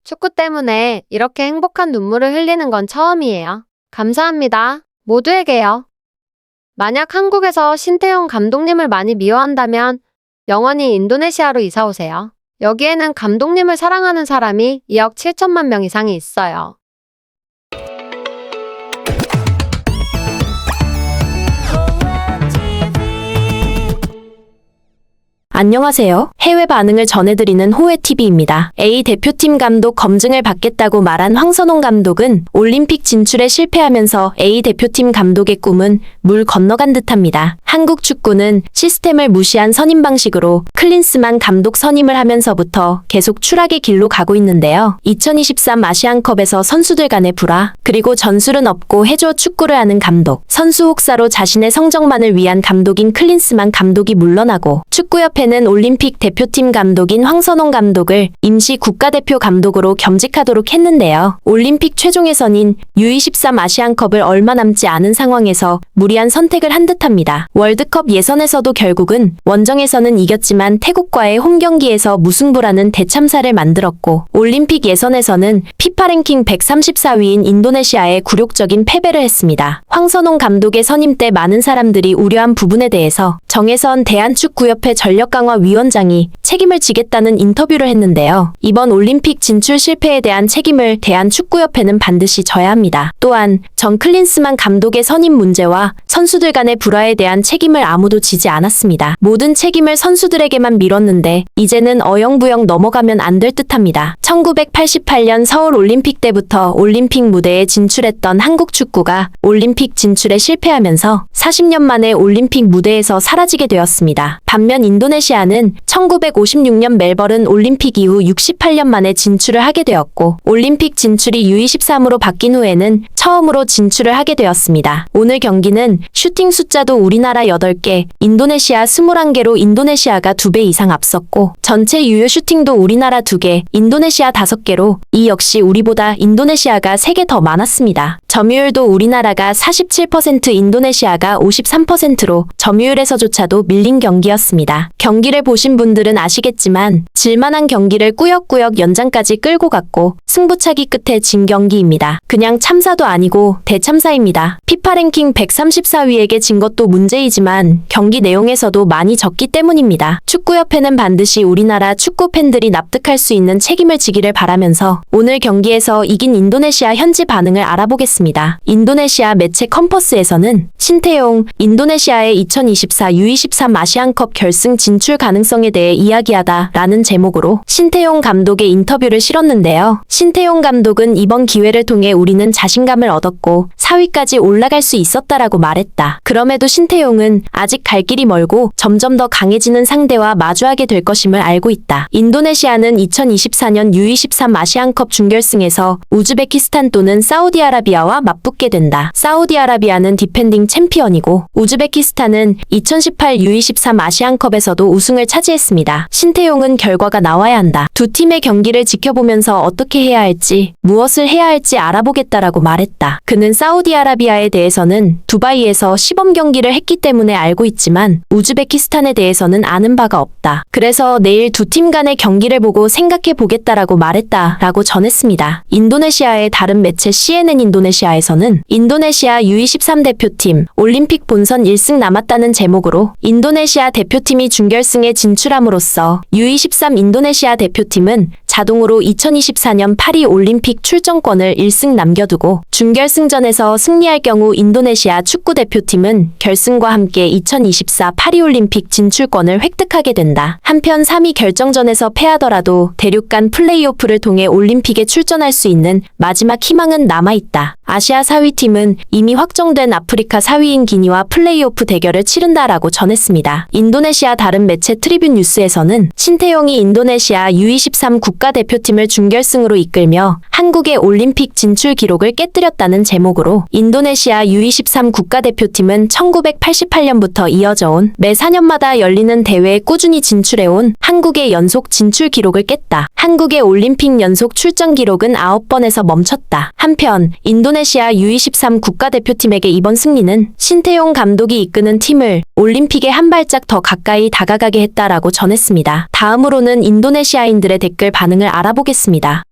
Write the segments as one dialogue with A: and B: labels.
A: 축구 때문에 이렇게 행복한 눈물을 흘리는 건 처음이에요. 감사합니다. 모두에게요. 만약 한국에서 신태용 감독님을 많이 미워한다면 영원히 인도네시아로 이사 오세요. 여기에는 감독님을 사랑하는 사람이 2억 7천만 명 이상이 있어요.
B: 안녕하세요. 해외 반응을 전해드리는 호외TV입니다. A 대표팀 감독 검증을 받겠다고 말한 황선홍 감독은 올림픽 진출에 실패하면서 A 대표팀 감독의 꿈은 물 건너간 듯합니다. 한국 축구는 시스템을 무시한 선임 방식으로 클린스만 감독 선임을 하면서부터 계속 추락의 길로 가고 있는데요. 2023 아시안컵에서 선수들 간의 불화, 그리고 전술은 없고 해줘 축구를 하는 감독, 선수 혹사로 자신의 성적만을 위한 감독인 클린스만 감독이 물러나고 축구협회는 올림픽 대표팀 감독인 황선홍 감독을 임시 국가대표 감독으로 겸직하도록 했는데요. 올림픽 최종 예선인 U23 아시안컵을 얼마 남지 않은 상황에서 무리한 선택을 한 듯합니다. 월드컵 예선에서도 결국은 원정에서는 이겼지만 태국과의 홈경기에서 무승부라는 대참사를 만들었고, 올림픽 예선에서는 피파 랭킹 134위인 인도네시아에 굴욕적인 패배를 했습니다. 황선홍 감독의 선임 때 많은 사람들이 우려한 부분에 대해서 정혜선 대한축구협회 전력강화위원장이 책임을 지겠다는 인터뷰를 했는데요. 이번 올림픽 진출 실패에 대한 책임을 대한축구협회는 반드시 져야 합니다. 또한 정 클린스만 감독의 선임 문제와 선수들 간의 불화에 대한 책임을 아무도 지지 않았습니다. 모든 책임을 선수들에게만 밀었는데 이제는 어영부영 넘어가면 안 될 듯합니다. 1988년 서울 올림픽 때부터 올림픽 무대에 진출했던 한국 축구가 올림픽 진출에 실패하면서 40년 만에 올림픽 무대에서 사라지게 되었습니다. 반면 인도네시아는 1956년 멜버른 올림픽 이후 68년 만에 진출을 하게 되었고, 올림픽 진출이 U23으로 바뀐 후에는 처음으로 진출을 하게 되었습니다. 오늘 경기는 슈팅 숫자도 우리나라 8개, 인도네시아 21개로 인도네시아가 2배 이상 앞섰고, 전체 유효 슈팅도 우리나라 2개, 인도네시아 5개로 이 역시 우리보다 인도네시아가 3개 더 많았습니다. 점유율도 우리나라가 47%, 인도네시아가 53%로 점유율에서조차도 밀린 경기였습니다. 경기를 보신 분들은 아시겠지만 질만한 경기를 꾸역꾸역 연장까지 끌고 갔고 승부차기 끝에 진 경기입니다. 그냥 참사도 아니고 대참사입니다. 피파 랭킹 134위에게 진 것도 문제이지만 경기 내용에서도 많이 졌기 때문입니다. 축구협회는 반드시 우리나라 축구 팬들이 납득할 수 있는 책임을 지기를 바라면서 오늘 경기에서 이긴 인도네시아 현지 반응을 알아보겠습니다. 인도네시아 매체 컴퍼스에서는 신태용, 인도네시아의 2024 U23 아시안컵 결승 진출 가능성에 대해 이야기하다 라는 제목으로 신태용 감독의 인터뷰를 실었는데요. 신태용 감독은 이번 기회를 통해 우리는 자신감을 얻었고 4위까지 올라갈 수 있었다라고 말했다. 그럼에도 신태용은 아직 갈 길이 멀고 점점 더 강해지는 상대와 마주하게 될 것임을 알고 있다. 인도네시아는 2024년 U23 아시안컵 준결승에서 우즈베키스탄 또는 사우디아라비아와 맞붙게 된다. 사우디아라비아는 디펜딩 챔피언이고 우즈베키스탄은 2018 U23 아시안컵에서도 우승을 차지했습니다. 신태용은 결과가 나와야 한다. 두 팀의 경기를 지켜보면서 어떻게 해야 할지, 무엇을 해야 할지 알아보겠다라고 말했다. 그는 사우디아라비아에 대해서는 두바이에서 시범 경기를 했기 때문에 알고 있지만 우즈베키스탄에 대해서는 아는 바가 없다. 그래서 내일 두 팀 간의 경기를 보고 생각해 보겠다라고 말했다라고 전했습니다. 인도네시아의 다른 매체 CNN 인도네시아에서는 인도네시아 U23 대표팀 올림픽 본선 1승 남았다는 제목으로 인도네시아 대표팀이 준결승에 진출함으로써 U23 인도네시아 대표팀은 자동으로 2024년 파리 올림픽 출전권을 1승 남겨두고 준결승전에서 승리할 경우 인도네시아 축구 대표팀은 결승과 함께 2024 파리 올림픽 진출권을 획득하게 된다. 한편 3위 결정전에서 패하더라도 대륙간 플레이오프를 통해 올림픽에 출전할 수 있는 마지막 희망은 남아있다. 아시아 4위 팀은 이미 확정된 아프리카 4위인 기니와 플레이오프 대결을 치른다라고 전했습니다. 인도네시아 다른 매체 트리뷴 뉴스에서는 신태용이 인도네시아 U23 국가대표팀을 준결승으로 이끌며 한국의 올림픽 진출 기록을 깨뜨렸다는 제목으로 인도네시아 U23 국가대표팀은 1988년부터 이어져 온 매 4년마다 열리는 대회에 꾸준히 진출해온 한국의 연속 진출 기록을 깼다. 한국의 올림픽 연속 출전 기록은 9번에서 멈췄다. 한편 인도네시아 U23 국가대표팀에게 이번 승리는 신태용 감독이 이끄는 팀을 올림픽에 한 발짝 더 가까이 다가가게 했다라고 전했습니다. 다음으로는 인도네시아인들의 댓글 반응을 알아보겠습니다.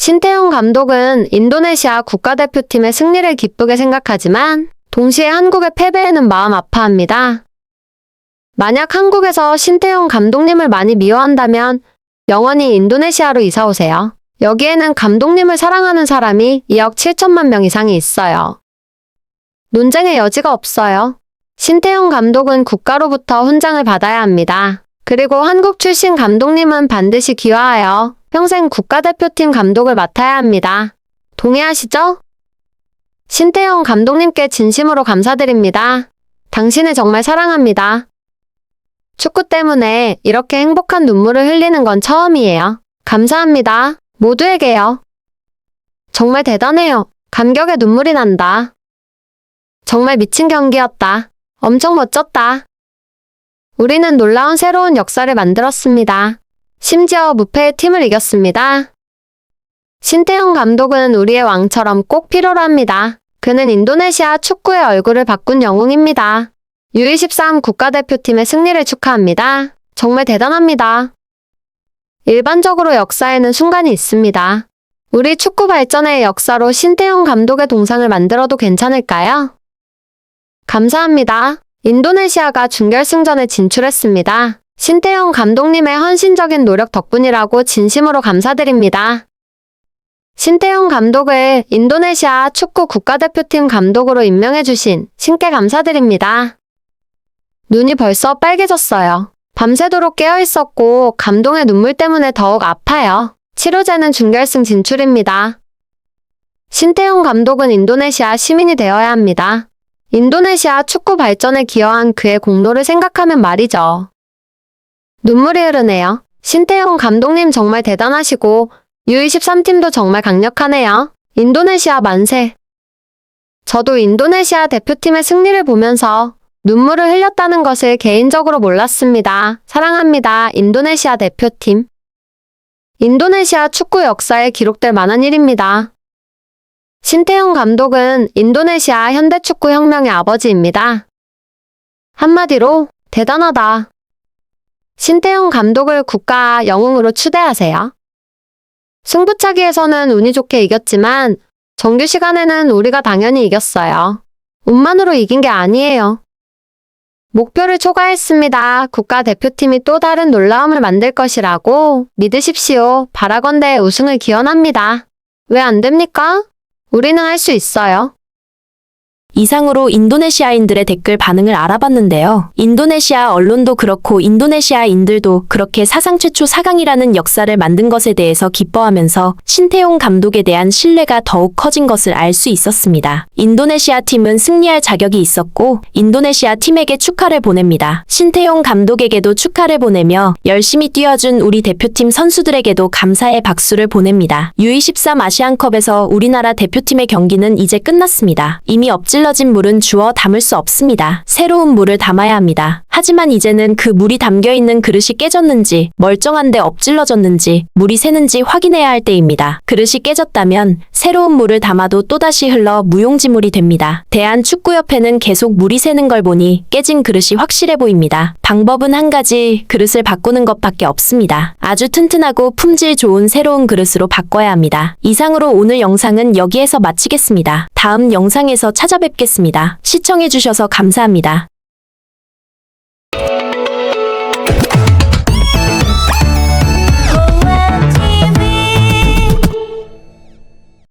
A: 신태용 감독은 인도네시아 국가대표팀의 승리를 기쁘게 생각하지만 동시에 한국의 패배에는 마음 아파합니다. 만약 한국에서 신태용 감독님을 많이 미워한다면 영원히 인도네시아로 이사 오세요. 여기에는 감독님을 사랑하는 사람이 2억 7천만 명 이상이 있어요. 논쟁의 여지가 없어요. 신태용 감독은 국가로부터 훈장을 받아야 합니다. 그리고 한국 출신 감독님은 반드시 귀화하여 평생 국가대표팀 감독을 맡아야 합니다. 동의하시죠? 신태용 감독님께 진심으로 감사드립니다. 당신을 정말 사랑합니다. 축구 때문에 이렇게 행복한 눈물을 흘리는 건 처음이에요. 감사합니다. 모두에게요. 정말 대단해요. 감격의 눈물이 난다. 정말 미친 경기였다. 엄청 멋졌다. 우리는 놀라운 새로운 역사를 만들었습니다. 심지어 무패의 팀을 이겼습니다. 신태용 감독은 우리의 왕처럼 꼭 필요로 합니다. 그는 인도네시아 축구의 얼굴을 바꾼 영웅입니다. U23 국가대표팀의 승리를 축하합니다. 정말 대단합니다. 일반적으로 역사에는 순간이 있습니다. 우리 축구 발전의 역사로 신태용 감독의 동상을 만들어도 괜찮을까요? 감사합니다. 인도네시아가 준결승전에 진출했습니다. 신태용 감독님의 헌신적인 노력 덕분이라고 진심으로 감사드립니다. 신태용 감독을 인도네시아 축구 국가대표팀 감독으로 임명해주신 신께 감사드립니다. 눈이 벌써 빨개졌어요. 밤새도록 깨어있었고 감동의 눈물 때문에 더욱 아파요. 치료제는 준결승 진출입니다. 신태용 감독은 인도네시아 시민이 되어야 합니다. 인도네시아 축구 발전에 기여한 그의 공로를 생각하면 말이죠. 눈물이 흐르네요. 신태용 감독님 정말 대단하시고 U23팀도 정말 강력하네요. 인도네시아 만세. 저도 인도네시아 대표팀의 승리를 보면서 눈물을 흘렸다는 것을 개인적으로 몰랐습니다. 사랑합니다. 인도네시아 대표팀. 인도네시아 축구 역사에 기록될 만한 일입니다. 신태용 감독은 인도네시아 현대축구 혁명의 아버지입니다. 한마디로 대단하다. 신태용 감독을 국가 영웅으로 추대하세요. 승부차기에서는 운이 좋게 이겼지만 정규 시간에는 우리가 당연히 이겼어요. 운만으로 이긴 게 아니에요. 목표를 초과했습니다. 국가대표팀이 또 다른 놀라움을 만들 것이라고 믿으십시오. 바라건대 우승을 기원합니다. 왜 안 됩니까? 우리는 할 수 있어요.
B: 이상으로 인도네시아인들의 댓글 반응을 알아봤는데요. 인도네시아 언론도 그렇고 인도네시아인들도 그렇게 사상 최초 4강이라는 역사를 만든 것에 대해서 기뻐하면서 신태용 감독에 대한 신뢰가 더욱 커진 것을 알 수 있었습니다. 인도네시아 팀은 승리할 자격이 있었고 인도네시아 팀에게 축하를 보냅니다. 신태용 감독에게도 축하를 보내며 열심히 뛰어준 우리 대표팀 선수들에게도 감사의 박수를 보냅니다. U23 아시안컵에서 우리나라 대표팀의 경기는 이제 끝났습니다. 이미 엎질러진 물은 주워 담을 수 없습니다. 새로운 물을 담아야 합니다. 하지만 이제는 그 물이 담겨있는 그릇이 깨졌는지 멀쩡한데 엎질러졌는지 물이 새는지 확인해야 할 때입니다. 그릇이 깨졌다면 새로운 물을 담아도 또다시 흘러 무용지물이 됩니다. 대한축구협회는 계속 물이 새는 걸 보니 깨진 그릇이 확실해 보입니다. 방법은 한 가지, 그릇을 바꾸는 것밖에 없습니다. 아주 튼튼하고 품질 좋은 새로운 그릇으로 바꿔야 합니다. 이상으로 오늘 영상은 여기에서 마치겠습니다. 다음 영상에서 찾아뵙겠습니다. 시청해주셔서 감사합니다.